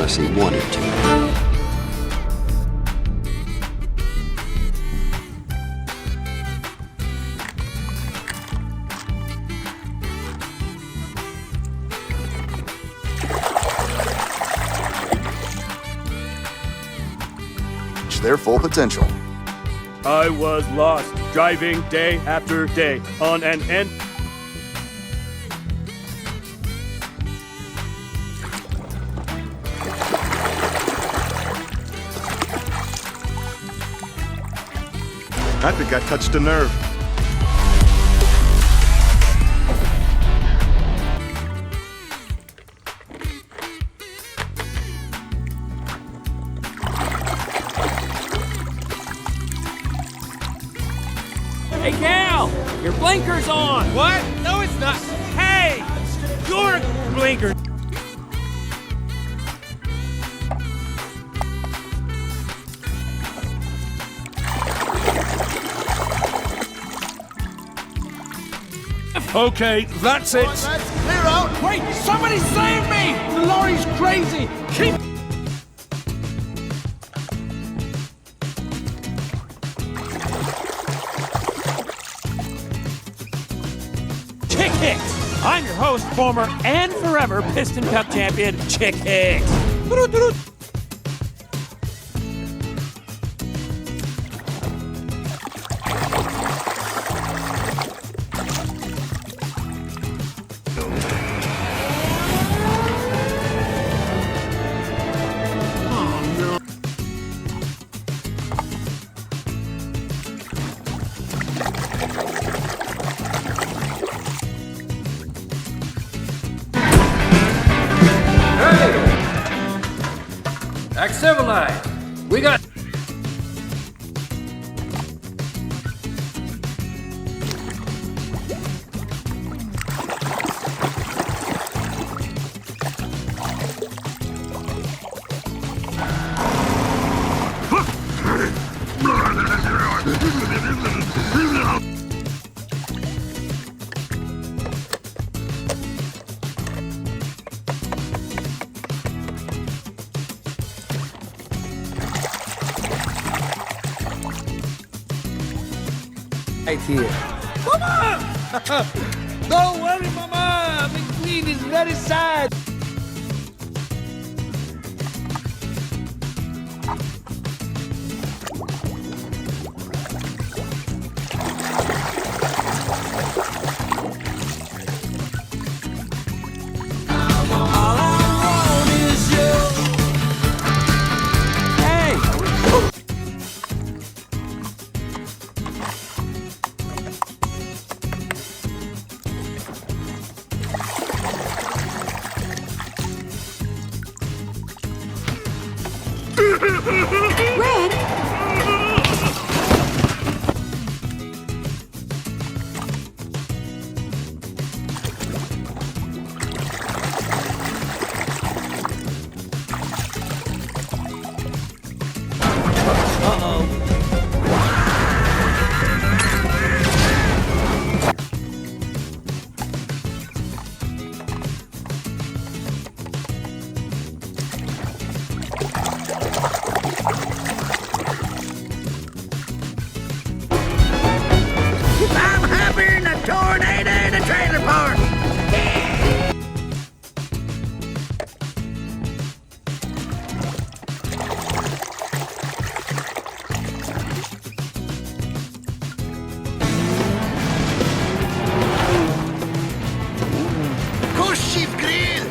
unless he wanted to. Their full potential. I was lost, driving day after day on an end. I think I touched a nerve. Hey, Cal! Your blinker's on! What? No, it's not. Hey! Your blinker! Okay, that's it. Let's clear out! Wait! Somebody save me! The lorry's crazy! Keep... Chick Hicks! I'm your host, former and forever Piston Cup champion, Chick Hicks. Act civilized. We got... Right here. Mama! Don't worry, Mama! McQueen is very sad. Red? Tornado in a trailer park! Koshif grill!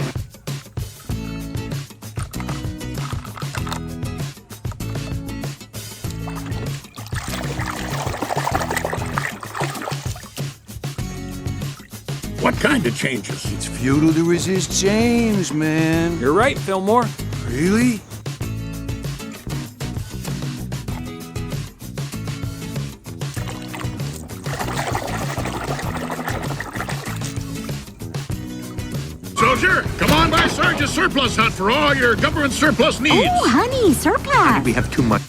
What kind of changes? It's futile to resist change, man. You're right, Fillmore. Really? Soldier, come on by Sarge's surplus hunt for all your government surplus needs. Oh, honey, surplus. We have too much.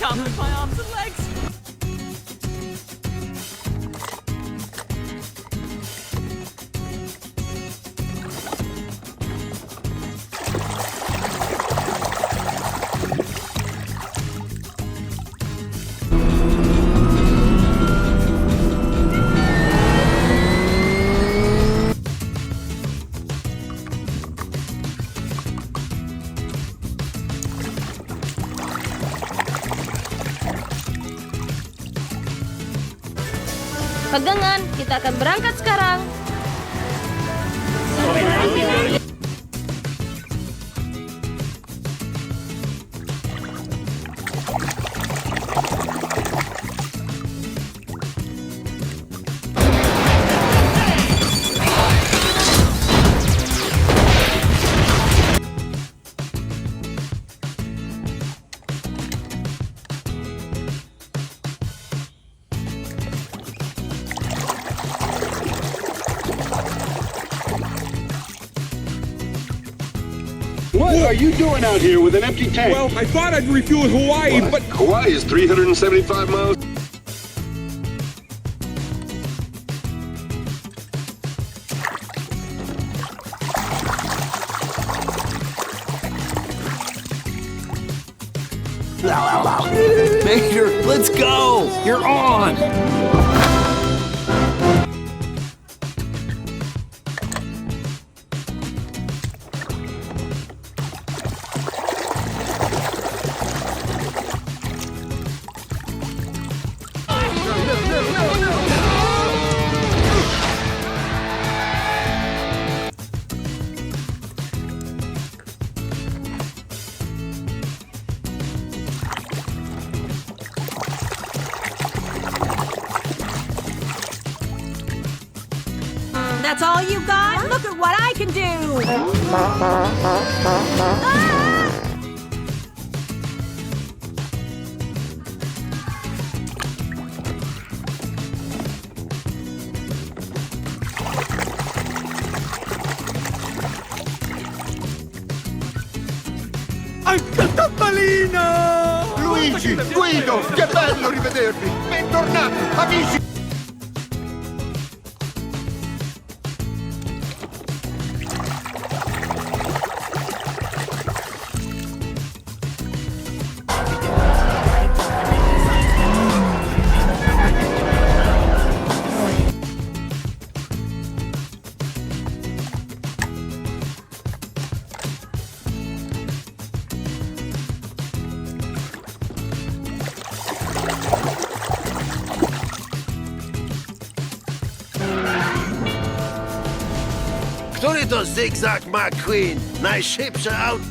jump with my arms and legs. Pegangan, kita akan berangkat sekarang. What are you doing out here with an empty tank? Well, I thought I'd refuel in Hawaii, but... Hawaii is 375 miles. Mater, let's go! You're on! That's all you got? Look at what I can do! Luigi, Guido, che bello rivedervi! Bentornati, amici! Który to Zygzak McQueen? Najszybsze auto...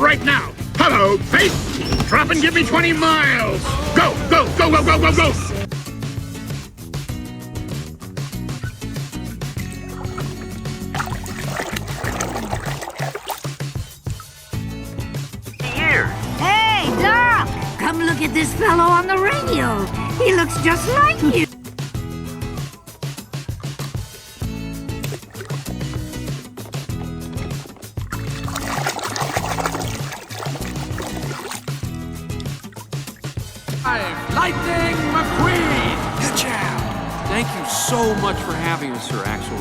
Right now! Hello, face! Drop and give me 20 miles! Go, go, go, go, go, go, go! Hey, Doc! Come look at this fellow on the radio. He looks just like you. Lightning McQueen! Good job! Thank you so much for having us, Sir Axel.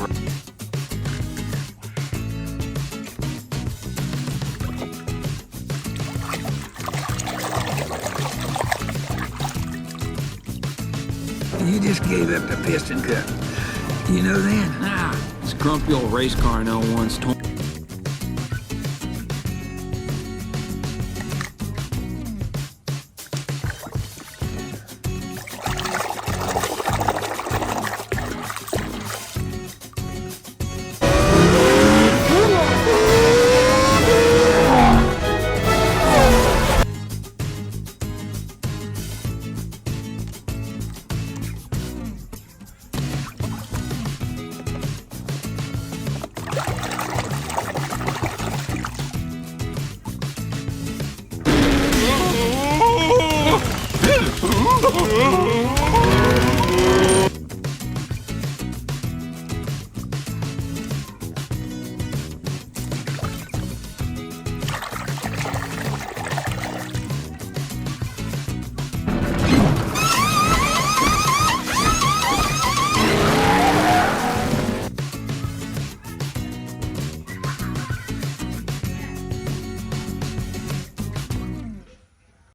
You just gave up the piston cup. You know that? Nah, this grumpy old race car I know once told